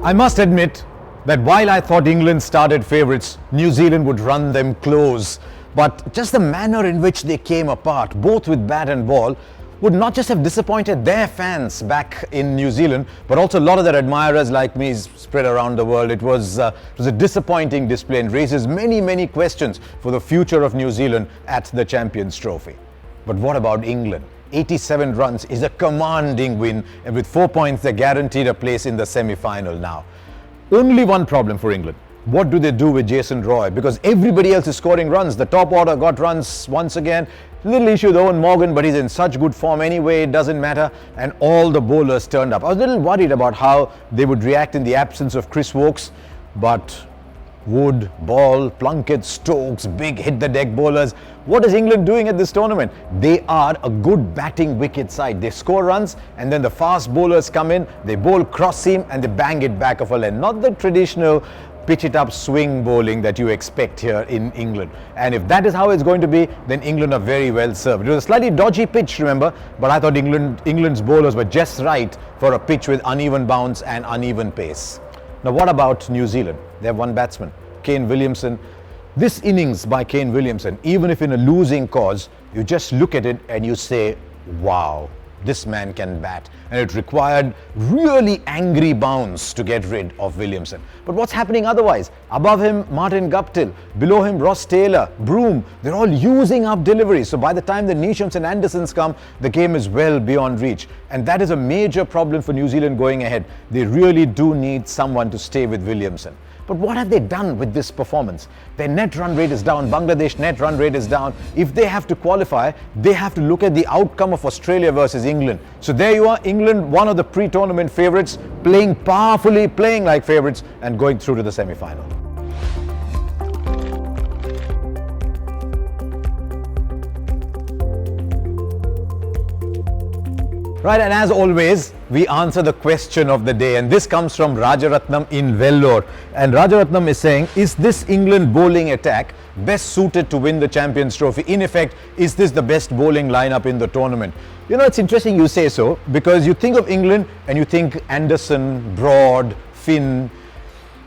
I must admit that while I thought England started favourites, New Zealand would run them close. But just the manner in which they came apart, both with bat and ball, would not just have disappointed their fans back in New Zealand, but also a lot of their admirers like me spread around the world. It was a disappointing display and raises many questions for the future of New Zealand at the Champions Trophy. But what about England? 87 runs is a commanding win, and with 4 points they're guaranteed a place in the semi-final now. Only one problem for England. What do they do with Jason Roy? Because everybody else is scoring runs. The top order got runs once again. Little issue with Owen Morgan, but he's in such good form anyway, it doesn't matter. And all the bowlers turned up. I was a little worried about how they would react in the absence of Chris Woakes, but Wood, Ball, Plunkett, Stokes, big hit-the-deck bowlers. What is England doing at this tournament? They are a good batting wicket side. They score runs and then the fast bowlers come in, they bowl cross-seam and they bang it back of a length. Not the traditional pitch-it-up swing bowling that you expect here in England. And if that is how it's going to be, then England are very well served. It was a slightly dodgy pitch, remember, but I thought England's bowlers were just right for a pitch with uneven bounce and uneven pace. Now what about New Zealand? They have one batsman, Kane Williamson. This innings by Kane Williamson, even if in a losing cause, you just look at it and you say, wow, this man can bat. And it required really angry bounce to get rid of Williamson. But what's happening otherwise? Above him, Martin Guptill. Below him, Ross Taylor, Broom. They're all using up deliveries. So by the time the Neeshams and Andersons come, the game is well beyond reach. And that is a major problem for New Zealand going ahead. They really do need someone to stay with Williamson. But what have they done with this performance? Their net run rate is down. Bangladesh net run rate is down. If they have to qualify, they have to look at the outcome of Australia versus England. So there you are, England, one of the pre-tournament favourites, playing powerfully, playing like favourites and going through to the semi-final. Right, and as always, we answer the question of the day, and this comes from Rajaratnam in Vellore. And Rajaratnam is saying, is this England bowling attack best suited to win the Champions Trophy? In effect, is this the best bowling lineup in the tournament? You know, it's interesting you say so, because you think of England and you think Anderson, Broad, Finn,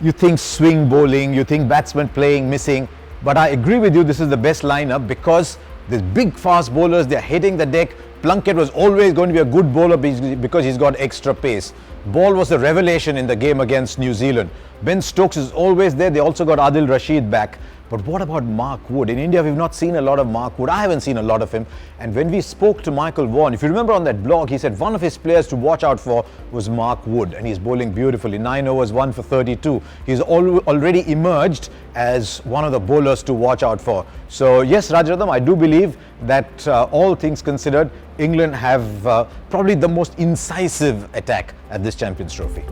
you think swing bowling, you think batsmen playing, missing. But I agree with you, this is the best lineup because there's big fast bowlers, they're hitting the deck. Plunkett was always going to be a good bowler because he's got extra pace. Ball was a revelation in the game against New Zealand. Ben Stokes is always there. They also got Adil Rashid back. But what about Mark Wood? In India, we've not seen a lot of Mark Wood. I haven't seen a lot of him. And when we spoke to Michael Vaughan, if you remember on that blog, he said one of his players to watch out for was Mark Wood. And he's bowling beautifully. 9 overs, 1 for 32. He's already emerged as one of the bowlers to watch out for. So yes, Rajaratnam, I do believe that all things considered, England have probably the most incisive attack at this Champions Trophy.